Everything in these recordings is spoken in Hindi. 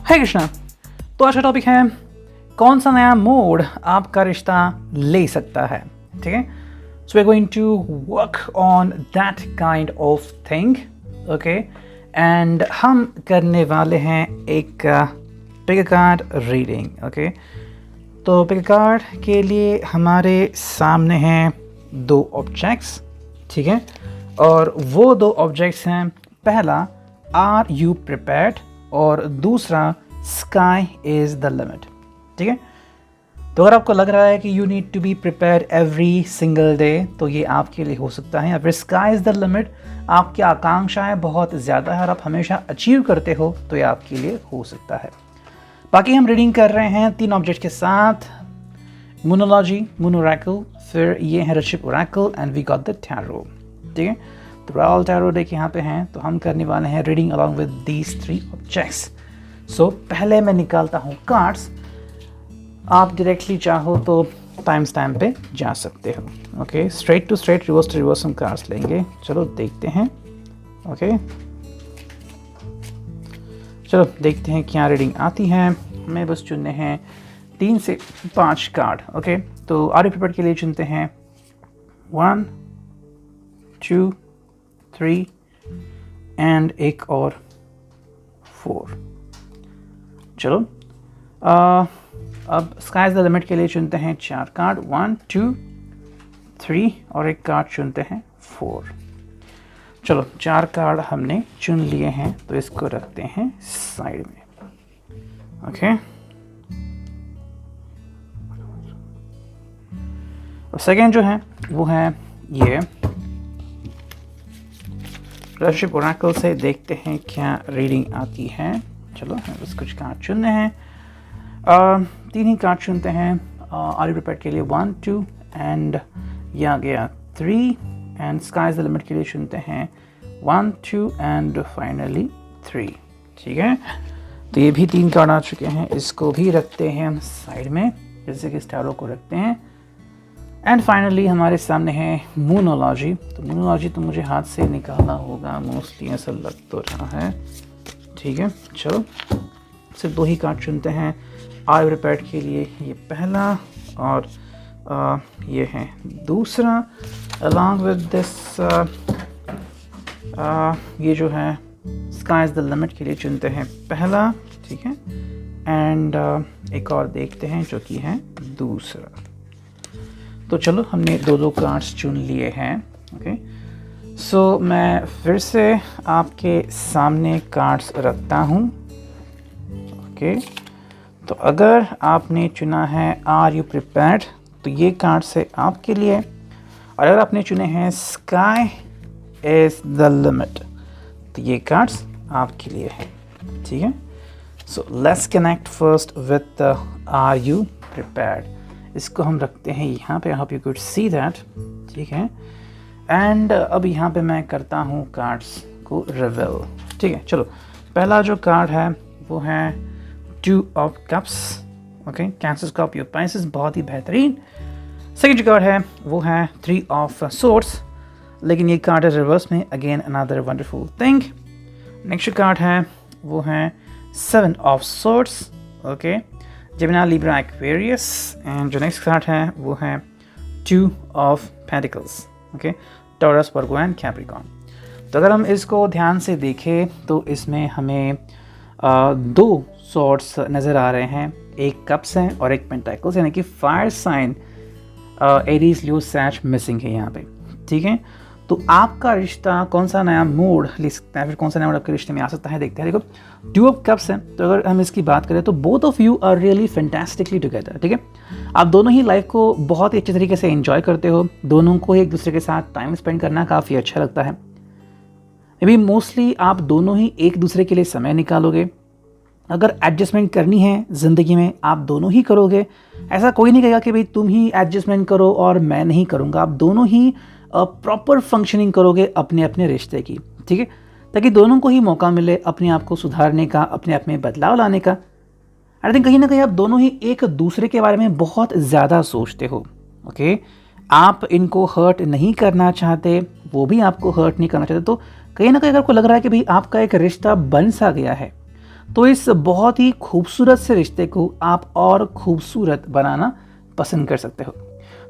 है कृष्णा। तो आज का टॉपिक है कौन सा नया मोड आपका रिश्ता ले सकता है। ठीक है, so we are going to work on that kind of thing. Okay, and हम करने वाले हैं एक पिक कार्ड रीडिंग। ओके, तो पिक कार्ड के लिए हमारे सामने हैं दो ऑब्जेक्ट्स। ठीक है, और वो दो ऑब्जेक्ट्स हैं, पहला आर यू प्रिपेयर्ड और दूसरा स्काई इज़ द लिमिट। ठीक है, तो अगर आपको लग रहा है कि you need to be prepare every single day तो ये आपके लिए हो सकता है, या फिर स्काई इज़ द लिमिट, आपकी आकांक्षाएं बहुत ज़्यादा है और आप हमेशा अचीव करते हो तो ये आपके लिए हो सकता है। बाकी हम रीडिंग कर रहे हैं तीन ऑब्जेक्ट के साथ, मोनोलॉजी, मोनोरैकल, फिर ये है Rishabh oracle and we got the tarot. ठीक है, तो रॉयल टैरो डेक यहाँ पे हैं, तो हम करने वाले हैं reading along with these three objects. So पहले मैं निकालता हूँ कार्ड्स, आप डायरेक्टली चाहो तो टाइम स्टैम्प पे जा सकते हो। Okay, straight to straight, reverse to reverse हम कार्ड्स लेंगे। चलो देखते हैं। ओके, चलो देखते हैं क्या रीडिंग आती है। हमें बस चुनने हैं 3 से 5 कार्ड। ओके, तो आर प्रिपेयर्ड के लिए चुनते हैं 1, 2, 3 एंड एक और 4। चलो अब स्काई इज द लिमिट के लिए चुनते हैं 4 कार्ड, 1, 2, 3 और एक कार्ड चुनते हैं 4। चलो 4 कार्ड हमने चुन लिए हैं, तो इसको रखते हैं साइड में। ओके, और सेकेंड जो है वो है ये ऋषभ ओरेकल से। देखते हैं क्या रीडिंग आती है। चलो हमें बस कुछ कार्ड चुनने हैं, 3 ही कार्ड चुनते हैं। आर यू प्रिपेयर्ड के लिए 1, 2 एंड ये आ गया 3 and sky is the limit के लिए चुनते हैं 1, 2 एंड फाइनली 3। ठीक है, तो ये भी 3 कार्ड आ चुके हैं, इसको भी रखते हैं हम साइड में जैसे कि स्टारों को रखते हैं। एंड फाइनली हमारे सामने है मोनोलॉजी। तो मोनोलॉजी तो मुझे हाथ से निकालना होगा, मोस्टली ऐसा लग तो रहा है। ठीक है, चलो सिर्फ 2 ही कार्ड चुनते हैं। आर प्रिपेयर्ड के लिए ये पहला और ये है दूसरा। अलॉन्ग विद दिस ये जो है स्काई इज़ द लिमिट के लिए चुनते हैं पहला। ठीक है, एंड एक और देखते हैं जो कि है दूसरा। तो चलो हमने 2 कार्ड्स चुन लिए हैं। ओके, सो मैं फिर से आपके सामने कार्ड्स रखता हूँ। ओके, तो अगर आपने चुना है आर यू प्रिपेयर्ड तो ये कार्ड से आपके लिए, और अगर आपने चुने हैं स्काई इज द लिमिट तो ये कार्ड्स आपके लिए है। ठीक है, so let's connect first with are you prepared. इसको हम रखते हैं यहाँ पे, I hope you could see that. ठीक है, एंड अब यहाँ पे मैं करता हूँ कार्ड्स को रिवील। ठीक है, चलो पहला जो कार्ड है वो है 2 of cups. Okay, cancer Scorpio Pisces, बहुत ही बेहतरीन। सेकंड जो कार्ड है वो है 3 ऑफ सोर्ड्स, लेकिन ये कार्ड है रिवर्स में, again another wonderful thing. Next जो कार्ड है वो है 7 of swords. Okay, Gemini, Libra, Aquarius. And जो नेक्स्ट कार्ड है वो है 2 of pentacles. Okay, taurus, Virgo and Capricorn. तो अगर हम इसको ध्यान से देखें तो इसमें हमें 2 सॉर्ड्स नज़र आ रहे हैं, एक कप्स हैं और एक पेंटाइकल्स, यानी कि फायर साइन एरीज, लियो, सैज मिसिंग है यहाँ पे। ठीक है, तो आपका रिश्ता कौन सा नया मोड ले सकता है, फिर कौन सा नया मोड आपके रिश्ते में आ सकता है, देखते हैं। देखो 2 ऑफ कप्स हैं, तो अगर हम इसकी बात करें तो both of you are really fantastically together. ठीक है, आप दोनों ही लाइफ को बहुत ही अच्छे तरीके से एंजॉय करते हो, दोनों को एक दूसरे के साथ टाइम स्पेंड करना काफ़ी अच्छा लगता है। मे बी मोस्टली आप दोनों ही एक दूसरे के लिए समय निकालोगे। अगर एडजस्टमेंट करनी है ज़िंदगी में आप दोनों ही करोगे, ऐसा कोई नहीं कहेगा कि भाई तुम ही एडजस्टमेंट करो और मैं नहीं करूँगा। आप दोनों ही प्रॉपर फंक्शनिंग करोगे अपने अपने रिश्ते की। ठीक है, ताकि दोनों को ही मौका मिले अपने आप को सुधारने का, अपने आप में बदलाव लाने का। आई थिंक कहीं ना कहीं आप दोनों ही एक दूसरे के बारे में बहुत ज़्यादा सोचते हो। ओके, आप इनको हर्ट नहीं करना चाहते, वो भी आपको हर्ट नहीं करना चाहते। तो कहीं ना कहीं अगर आपको लग रहा है कि भाई आपका एक रिश्ता बन सा गया है, तो इस बहुत ही खूबसूरत से रिश्ते को आप और खूबसूरत बनाना पसंद कर सकते हो।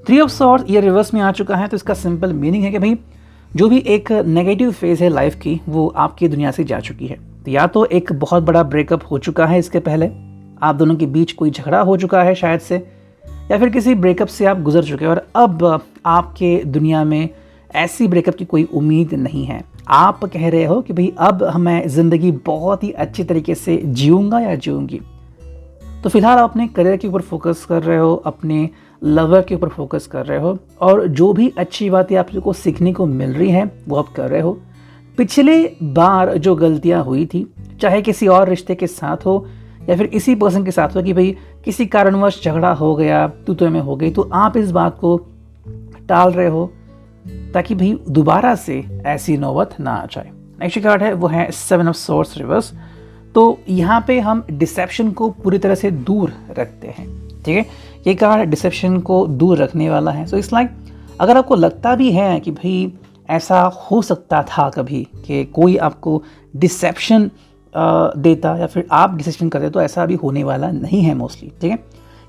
3 ऑफ सॉर्ड्स ये रिवर्स में आ चुका है, तो इसका सिंपल मीनिंग है कि भाई जो भी एक नेगेटिव फेज़ है लाइफ की वो आपकी दुनिया से जा चुकी है। तो या तो एक बहुत बड़ा ब्रेकअप हो चुका है, इसके पहले आप दोनों के बीच कोई झगड़ा हो चुका है शायद से, या फिर किसी ब्रेकअप से आप गुजर चुके हैं और अब आपके दुनिया में ऐसी ब्रेकअप की कोई उम्मीद नहीं है। आप कह रहे हो कि भाई अब मैं ज़िंदगी बहुत ही अच्छी तरीके से जीऊँगा या जीऊँगी। तो फिलहाल आप अपने करियर के ऊपर फोकस कर रहे हो, अपने लवर के ऊपर फोकस कर रहे हो और जो भी अच्छी बातें आप लोगों को सीखने को मिल रही हैं वो आप कर रहे हो। पिछले बार जो गलतियां हुई थी, चाहे किसी और रिश्ते के साथ हो या फिर इसी पर्सन के साथ हो कि भाई किसी कारणवश झगड़ा हो गया, तू में हो गई, तो आप इस बात को टाल रहे हो ताकि भाई दोबारा से ऐसी नौबत ना आ जाए। नेक्स्ट कार्ड है वो है 7 ऑफ सॉर्ड्स रिवर्स। तो यहाँ पे हम डिसेप्शन को पूरी तरह से दूर रखते हैं, ठीक है। ये कार्ड डिसेप्शन को दूर रखने वाला है। सो इट्स लाइक अगर आपको लगता भी है कि भाई ऐसा हो सकता था कभी कि कोई आपको डिसेप्शन देता या फिर आप डिसेप्शन करते, तो ऐसा अभी होने वाला नहीं है मोस्टली, ठीक है।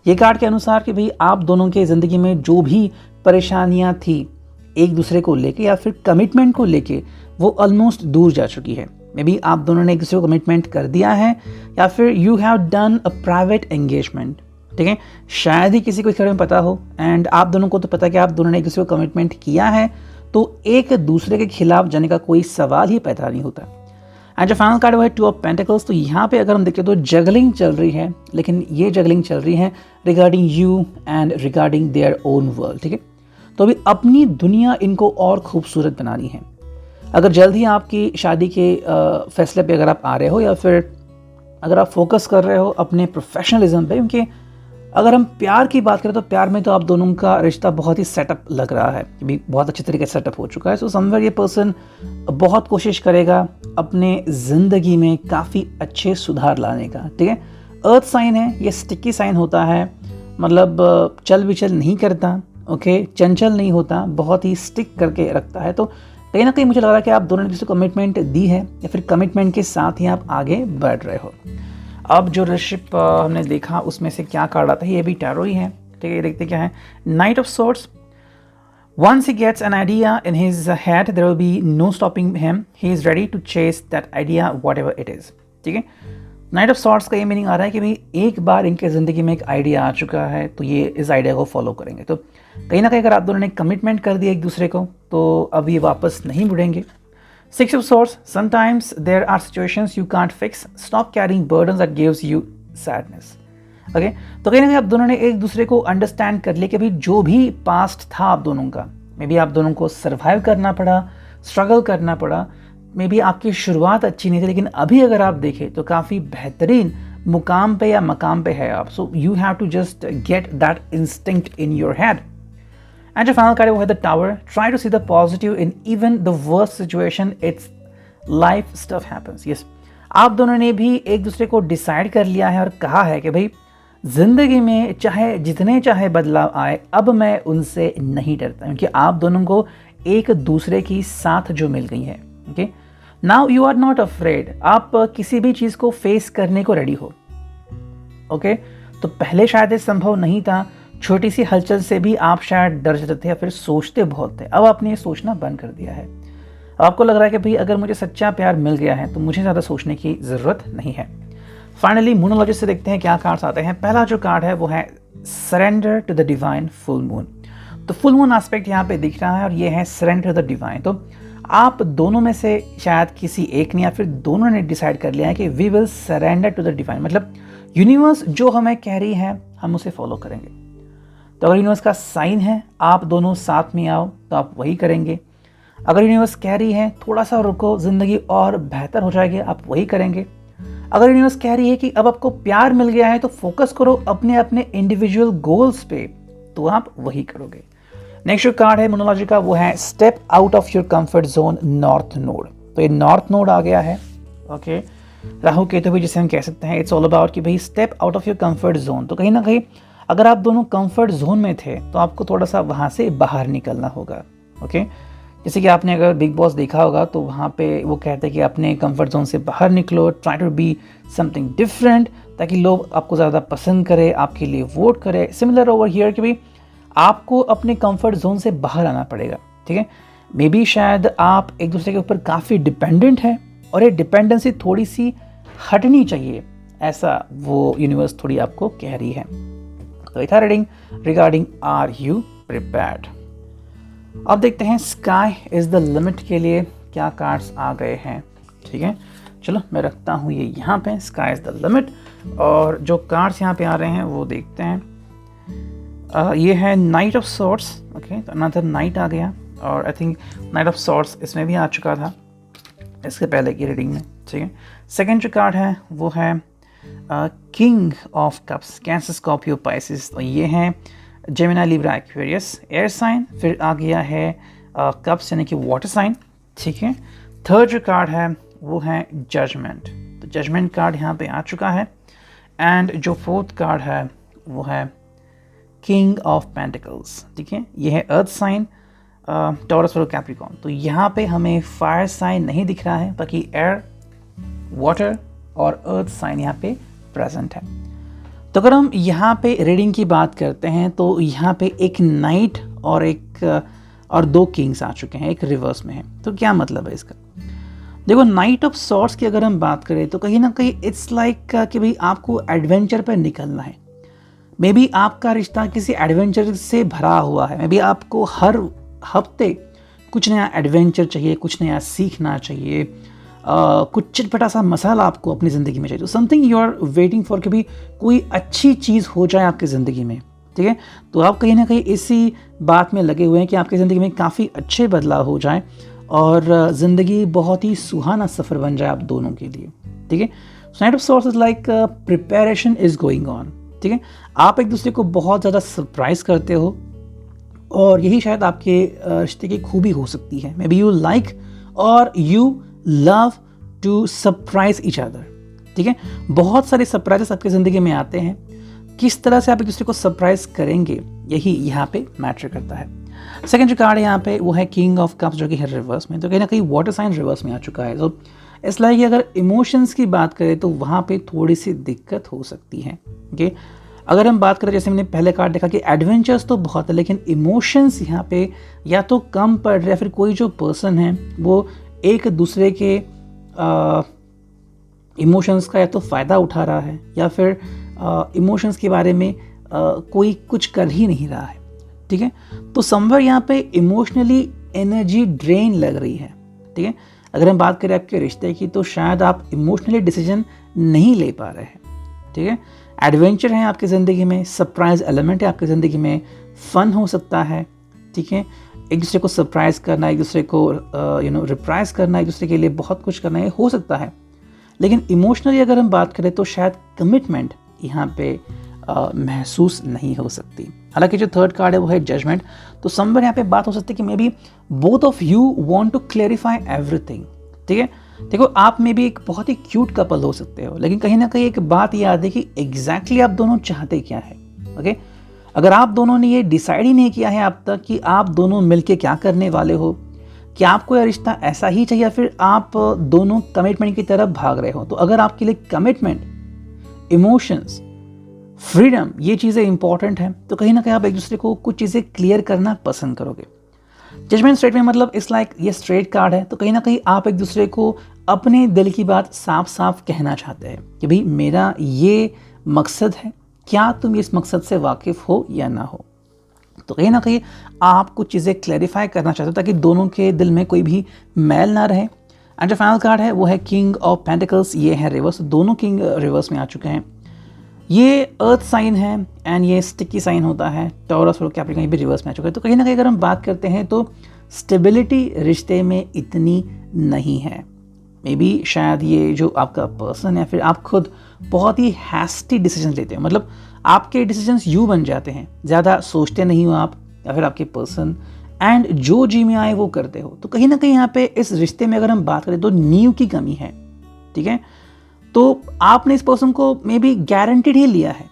ये कार्ड के अनुसार कि भाई आप दोनों के ज़िंदगी में जो भी परेशानियाँ थी एक दूसरे को लेके या फिर कमिटमेंट को लेके, वो ऑलमोस्ट दूर जा चुकी है। मे बी आप दोनों ने एक दूसरे को कमिटमेंट कर दिया है या फिर you have done a private engagement, ठीक है। शायद ही किसी को इस बारे में पता हो एंड आप दोनों को तो पता कि आप दोनों ने एक दूसरे को कमिटमेंट किया है, तो एक दूसरे के खिलाफ जाने का कोई सवाल ही पैदा नहीं होता। एंड जो फाइनल कार्ड वो है 2 ऑफ पेंटिकल्स। तो यहाँ पे अगर हम देखें तो जगलिंग चल रही है, लेकिन ये जगलिंग चल रही है regarding you and regarding their own world, ठीक है। तो अभी अपनी दुनिया इनको और खूबसूरत बनानी है। अगर जल्द ही आपकी शादी के फैसले पे अगर आप आ रहे हो या फिर अगर आप फोकस कर रहे हो अपने प्रोफेशनलिज्म पे, क्योंकि अगर हम प्यार की बात करें तो प्यार में तो आप दोनों का रिश्ता बहुत ही सेटअप लग रहा है, भी बहुत अच्छे तरीके से सेटअप हो चुका है। सो समवेयर ये पर्सन बहुत कोशिश करेगा अपने ज़िंदगी में काफ़ी अच्छे सुधार लाने का, ठीक है। अर्थ साइन है, ये स्टिकी साइन होता है, मतलब चल विचल नहीं करता, ओके, चंचल नहीं होता, बहुत ही स्टिक करके रखता है। तो कहीं ना कहीं मुझे लग रहा है कि आप दोनों ने किसी को कमिटमेंट दी है या फिर कमिटमेंट के साथ ही आप आगे बढ़ रहे हो। अब जो रिलेशनशिप हमने देखा उसमें से क्या कार्ड आता है, ये भी टैरो ही है, ठीक है। ये देखते क्या है, night of swords. Once he gets an idea in his head, there will be no stopping him. He is ready to chase that idea, whatever it is. ठीक है। नाइट ऑफ सॉर्ड्स का ये मीनिंग आ रहा है कि भाई एक बार इनके ज़िंदगी में एक आइडिया आ चुका है तो ये इस आइडिया को फॉलो करेंगे। तो कहीं ना कहीं अगर आप दोनों ने कमिटमेंट कर दिया एक दूसरे को तो अब ये वापस नहीं मुड़ेंगे। 6 of swords. Sometimes there are situations you can't fix, stop carrying burdens that gives you sadness. Okay, तो कहीं ना कहीं आप दोनों ने एक दूसरे को अंडरस्टैंड कर लिया कि भाई जो भी पास्ट था आप दोनों का, मे बी आप दोनों को सर्वाइव करना पड़ा, स्ट्रगल करना पड़ा, मे बी आपकी शुरुआत अच्छी नहीं थी, लेकिन अभी अगर आप देखें तो काफ़ी बेहतरीन मुकाम पे या मकाम पे है आप। So you have to just get that instinct in your head. And जो फाइनल कार्ड है वो है the tower. Try to see the positive in even the worst situation, it's life stuff happens. Yes, आप दोनों ने भी एक दूसरे को डिसाइड कर लिया है और कहा है कि भाई ज़िंदगी में चाहे जितने चाहे बदलाव आए, अब मैं उनसे नहीं डरता, क्योंकि आप दोनों को एक दूसरे की साथ जो मिल गई है। Okay, now you are not afraid, आप किसी भी चीज़ को फेस करने को रेडी हो। ओके, तो पहले शायद ये संभव नहीं था, छोटी सी हलचल से भी आप शायद डर जाते थे या फिर सोचते बहुत थे, अब आपने ये सोचना बंद कर दिया है। अब आपको लग रहा है कि भाई अगर मुझे सच्चा प्यार मिल गया है तो मुझे ज़्यादा सोचने की ज़रूरत नहीं है। फाइनली मूनोलॉजी से देखते हैं क्या कार्ड्स आते हैं। पहला जो कार्ड है वो है surrender to the divine full moon. तो फुल मून एस्पेक्ट यहाँ पे दिख रहा है और ये है सरेंडर टू द डिवाइन। तो आप दोनों में से शायद किसी एक ने या फिर दोनों ने डिसाइड कर लिया है कि we will surrender to the divine, मतलब यूनिवर्स जो हमें कह रही है हम उसे फॉलो करेंगे। तो अगर यूनिवर्स का साइन है आप दोनों साथ में आओ तो आप वही करेंगे। अगर यूनिवर्स कह रही है थोड़ा सा रुको, ज़िंदगी और बेहतर हो जाएगी, आप वही करेंगे। अगर यूनिवर्स कह रही है कि अब आपको प्यार मिल गया है तो फोकस करो अपने अपने इंडिविजुअल गोल्स पे, तो आप वही करोगे। नेक्स्ट जो कार्ड है मोनोलॉजी का वो है step out of your comfort zone north node. तो ये नॉर्थ नोड आ गया है। ओके, राहु केतु भी जिसे हम कह सकते हैं, इट्स ऑल अबाउट कि भाई step out of your comfort zone. तो कहीं ना कहीं अगर आप दोनों कंफर्ट जोन में थे तो आपको थोड़ा सा वहाँ से बाहर निकलना होगा। ओके, जैसे कि आपने अगर बिग बॉस देखा होगा तो वहाँ पे वो कहते हैं कि अपने कंफर्ट जोन से बाहर निकलो, try to be something different, ताकि लोग आपको ज़्यादा पसंद करें, आपके लिए वोट करें। सिमिलर ओवर हियर कि भाई आपको अपने कंफर्ट जोन से बाहर आना पड़ेगा, ठीक है। मे बी शायद आप एक दूसरे के ऊपर काफ़ी डिपेंडेंट है और ये डिपेंडेंसी थोड़ी सी हटनी चाहिए, ऐसा वो यूनिवर्स थोड़ी आपको कह रही है। तो ये था reading regarding are you prepared. अब देखते हैं स्काई इज़ द लिमिट के लिए क्या कार्ड्स आ गए हैं, ठीक है। चलो मैं रखता हूँ ये यहाँ पे, स्काई इज़ द लिमिट, और जो कार्ड्स यहाँ पे आ रहे हैं वो देखते हैं। ये है नाइट ऑफ सॉर्ड्स, ओके, तो अनदर नाइट आ गया, और I think night of swords इसमें भी आ चुका था इसके पहले की रीडिंग में, ठीक है। सेकेंड जो कार्ड है वो है king of cups, Cancer, Scorpio, Pisces, तो ये हैं Gemini, Libra, Aquarius, air sign. फिर आ गया है कप्स यानी कि वाटर साइन, ठीक है। थर्ड जो कार्ड है वो है जजमेंट, तो जजमेंट कार्ड यहाँ पे आ चुका है। एंड जो फोर्थ कार्ड है वो है किंग ऑफ पेंटिकल्स, ठीक है। ये है अर्थ साइन, टॉरस और कैप्रिकॉर्न, तो यहाँ पे हमें फायर साइन नहीं दिख रहा है, बाकी एयर, वाटर और अर्थ साइन यहाँ पे प्रेजेंट है। तो अगर हम यहाँ पे रीडिंग की बात करते हैं तो यहाँ पे एक नाइट और दो किंग्स आ चुके हैं, एक रिवर्स में है। तो क्या मतलब है इसका? देखो, नाइट ऑफ सॉर्ड्स की अगर हम बात करें तो कहीं ना कहीं इट्स लाइक कि भाई आपको एडवेंचर पर निकलना है। मे बी आपका रिश्ता किसी एडवेंचर से भरा हुआ है, मे बी आपको हर हफ्ते कुछ नया एडवेंचर चाहिए, कुछ नया सीखना चाहिए, कुछ चटपटा सा मसाला आपको अपनी ज़िंदगी में चाहिए। तो something you are waiting for कि भी कोई अच्छी चीज़ हो जाए आपकी ज़िंदगी में, ठीक है। तो आप कहीं ना कहीं इसी बात में लगे हुए हैं कि आपकी ज़िंदगी में काफ़ी अच्छे बदलाव हो जाए और ज़िंदगी बहुत ही सुहाना सफ़र बन जाए आप दोनों के लिए, ठीक है। Night of swords is like preparation is going on, ठीक है। आप एक दूसरे को बहुत ज़्यादा सरप्राइज करते हो और यही शायद आपके रिश्ते की खूबी हो सकती है। मे बी यू लाइक और you love to surprise each other, ठीक है। बहुत सारे सरप्राइजेस आपकी ज़िंदगी में आते हैं, किस तरह से आप एक दूसरे को सरप्राइज करेंगे यही यहाँ पे मैटर करता है। सेकंड जो कार्ड है यहाँ पे वो है किंग ऑफ कप्स, जो कि है रिवर्स में, तो कहीं ना कहीं वाटर साइन रिवर्स में आ चुका है। तो इसलिए कि अगर इमोशंस की बात करें तो वहाँ पे थोड़ी सी दिक्कत हो सकती है, ओके। अगर हम बात करें, जैसे मैंने पहले कार्ड देखा कि एडवेंचर्स तो बहुत है, लेकिन इमोशंस यहाँ पे या तो कम पड़ रहे हैं, फिर कोई जो पर्सन है वो एक दूसरे के इमोशंस का या तो फ़ायदा उठा रहा है या फिर इमोशंस के बारे में कोई कुछ कर ही नहीं रहा है, ठीक है। तो समवेयर यहाँ पे इमोशनली एनर्जी ड्रेन लग रही है, ठीक है। अगर हम बात करें आपके रिश्ते की तो शायद आप इमोशनली डिसीजन नहीं ले पा रहे हैं, ठीक है। एडवेंचर है आपकी ज़िंदगी में, सरप्राइज एलिमेंट है आपकी ज़िंदगी में, फ़न हो सकता है, ठीक है। एक दूसरे को सरप्राइज करना, एक दूसरे को रिप्राइज करना, एक दूसरे के लिए बहुत कुछ करना, ये हो सकता है। लेकिन इमोशनली अगर हम बात करें तो शायद कमिटमेंट यहाँ पे महसूस नहीं हो सकती। हालांकि जो थर्ड कार्ड है वो है जजमेंट, तो समवेयर यहाँ पे बात हो सकती है कि maybe both of you want to clarify everything, ठीक है। देखो, आप में भी एक बहुत ही क्यूट कपल हो सकते हो, लेकिन कहीं ना कहीं एक बात याद है कि एग्जैक्टली आप दोनों चाहते क्या है, ओके। अगर आप दोनों ने ये डिसाइड ही नहीं किया है अब तक कि आप दोनों मिलके क्या करने वाले हो, कि आपको यह रिश्ता ऐसा ही चाहिए या फिर आप दोनों कमिटमेंट की तरफ भाग रहे हो, तो अगर आपके लिए कमिटमेंट, इमोशंस, फ्रीडम ये चीज़ें इंपॉर्टेंट हैं, तो कहीं ना कहीं आप एक दूसरे को कुछ चीज़ें क्लियर करना पसंद करोगे। जजमेंट स्ट्रेट में मतलब इस लाइक ये स्ट्रेट कार्ड है, तो कहीं ना कहीं आप एक दूसरे को अपने दिल की बात साफ साफ कहना चाहते हैं कि भाई मेरा ये मकसद है, क्या तुम इस मकसद से वाकिफ़ हो या ना हो। तो कहीं ना कहीं आप कुछ चीज़ें क्लैरिफाई करना चाहते हो ताकि दोनों के दिल में कोई भी मैल ना रहे। एंड जो फाइनल कार्ड है वो है किंग ऑफ पेंटिकल्स, ये है रिवर्स, दोनों किंग रिवर्स में आ चुके हैं। ये अर्थ साइन है एंड ये स्टिकी साइन होता है, टॉरस और कैप्रिकॉर्न भी रिवर्स में आ चुका है। तो कहीं ना कहीं अगर हम बात करते हैं तो स्टेबिलिटी रिश्ते में इतनी नहीं है। मे बी शायद ये जो आपका पर्सन है, फिर आप खुद बहुत ही हैस्टी डिसीजन लेते हो, मतलब आपके डिसीजंस यूँ बन जाते हैं, ज़्यादा सोचते नहीं हो आप या फिर आपके पर्सन, एंड जो जी में आए वो करते हो। तो कहीं ना कहीं यहाँ पे इस रिश्ते में अगर हम बात करें तो नींव की कमी है, ठीक है। तो आपने इस पर्सन को मे बी गारंटीड ही लिया है,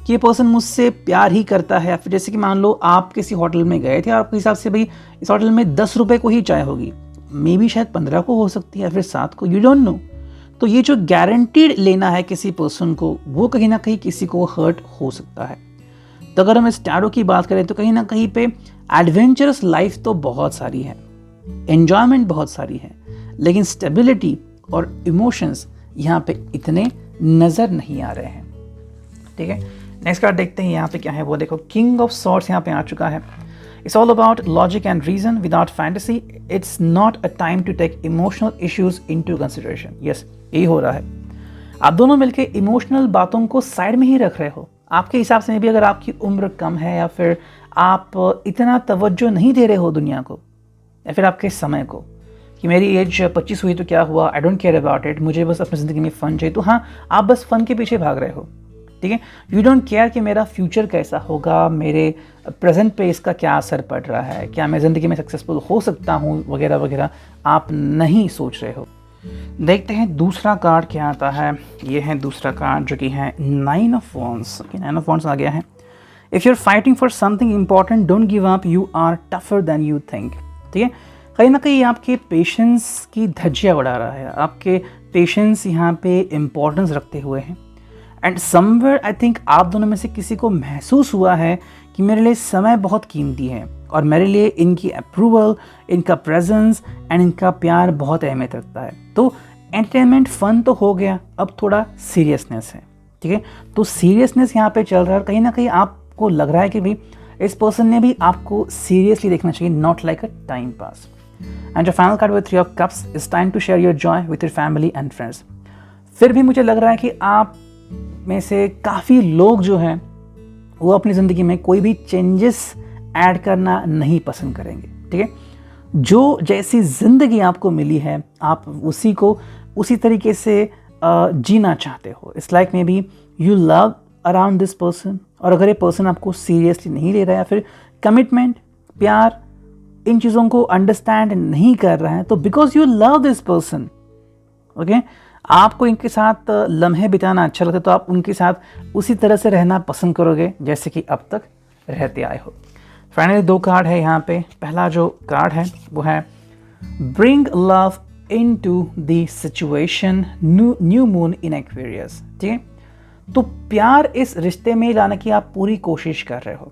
कि ये पर्सन मुझसे प्यार ही करता है, या फिर जैसे कि मान लो आप किसी होटल में गए थे और आपके हिसाब से भाई इस होटल में 10 रुपये को ही चाय होगी, मे बी शायद 15 को हो सकती है या फिर 7 को, यू डोंट नो। तो ये जो गारंटीड लेना है किसी पर्सन को, वो कहीं ना कहीं किसी को हर्ट हो सकता है। तो अगर हम इस टैरो की बात करें तो कहीं ना कहीं पे एडवेंचरस लाइफ तो बहुत सारी है, एन्जॉयमेंट बहुत सारी है, लेकिन स्टेबिलिटी और इमोशंस यहाँ पे इतने नज़र नहीं आ रहे हैं। ठीक है, नेक्स्ट कार्ड देखते हैं यहाँ पे क्या है। वो देखो, किंग ऑफ सॉर्ड्स यहाँ पे आ चुका है। It's all about logic and reason without fantasy. It's not a time to take emotional issues into consideration. Yes, यही हो रहा है। आप दोनों मिलके इमोशनल बातों को साइड में ही रख रहे हो। आपके हिसाब से भी अगर आपकी उम्र कम है या फिर आप इतना तवज्जो नहीं दे रहे हो दुनिया को या फिर आपके समय को, कि मेरी एज 25 हुई तो क्या हुआ, I don't care about it, मुझे बस अपनी ज़िंदगी में फ़न चाहिए, तो हाँ, आप बस फ़न के पीछे भाग रहे हो। ठीक है, यू डोंट केयर कि मेरा फ्यूचर कैसा होगा, मेरे प्रेजेंट पे इसका क्या असर पड़ रहा है, क्या मैं ज़िंदगी में सक्सेसफुल हो सकता हूँ वगैरह वगैरह, आप नहीं सोच रहे हो। देखते हैं दूसरा कार्ड क्या आता है। ये है दूसरा कार्ड जो कि है 9 of wands. Okay, 9 of wands आ गया है। If you are fighting for something important, don't give up, you are tougher than you think. ठीक है, कहीं ना कहीं आपके पेशेंस की धज्जियाँ उड़ा रहा है, आपके पेशेंस यहाँ पे इम्पोर्टेंस रखते हुए हैं। एंड समवेयर आई थिंक आप दोनों में से किसी को महसूस हुआ है कि मेरे लिए समय बहुत कीमती है और मेरे लिए इनकी अप्रूवल, इनका प्रेजेंस एंड इनका प्यार बहुत अहमियत रखता है। तो एंटरटेनमेंट फन तो हो गया, अब थोड़ा सीरियसनेस है। ठीक है, तो सीरियसनेस यहाँ पे चल रहा है और कहीं ना कहीं आपको लग रहा है कि भाई इस पर्सन ने भी आपको सीरियसली देखना चाहिए, not like a time pass. And जो final card with 3 of cups, it's time to share your joy with your family and friends. फिर भी मुझे लग रहा है कि आप में से काफ़ी लोग जो हैं वो अपनी ज़िंदगी में कोई भी चेंजेस ऐड करना नहीं पसंद करेंगे। ठीक है, जो जैसी ज़िंदगी आपको मिली है आप उसी को उसी तरीके से जीना चाहते हो। It's like may be you love around this person, और अगर ये पर्सन आपको सीरियसली नहीं ले रहा है या फिर कमिटमेंट, प्यार, इन चीज़ों को अंडरस्टैंड नहीं कर रहा है, तो because you love this person, okay, आपको इनके साथ लम्हे बिताना अच्छा लगता है, तो आप उनके साथ उसी तरह से रहना पसंद करोगे जैसे कि अब तक रहते आए हो। फाइनली 2 कार्ड है यहाँ पे। पहला जो कार्ड है वो है bring love in to the situation, new moon in Aquarius. ठीक है, तो प्यार इस रिश्ते में लाने की आप पूरी कोशिश कर रहे हो।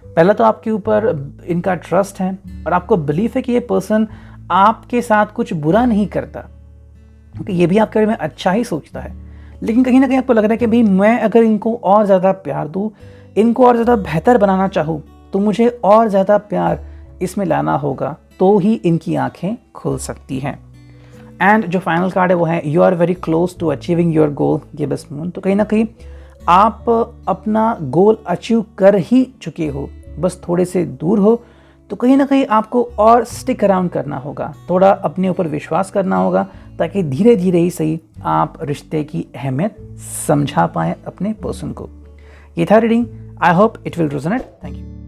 पहला तो आपके ऊपर इनका ट्रस्ट है और आपको बिलीफ है कि ये पर्सन आपके साथ कुछ बुरा नहीं करता, क्योंकि ये भी आपके बारे में अच्छा ही सोचता है। लेकिन कहीं ना कहीं आपको लग रहा है कि भाई मैं अगर इनको और ज़्यादा प्यार दूँ, इनको और ज़्यादा बेहतर बनाना चाहूँ, तो मुझे और ज़्यादा प्यार इसमें लाना होगा, तो ही इनकी आंखें खुल सकती हैं। एंड जो फाइनल कार्ड है वो है you are very close to achieving your goal give moon. तो कहीं ना कहीं आप अपना गोल अचीव कर ही चुके हो, बस थोड़े से दूर हो। तो कहीं ना कहीं आपको और स्टिक अराउंड करना होगा, थोड़ा अपने ऊपर विश्वास करना होगा, ताकि धीरे धीरे ही सही आप रिश्ते की अहमियत समझा पाएँ अपने पर्सन को। ये था reading. I hope it will resonate. Thank you.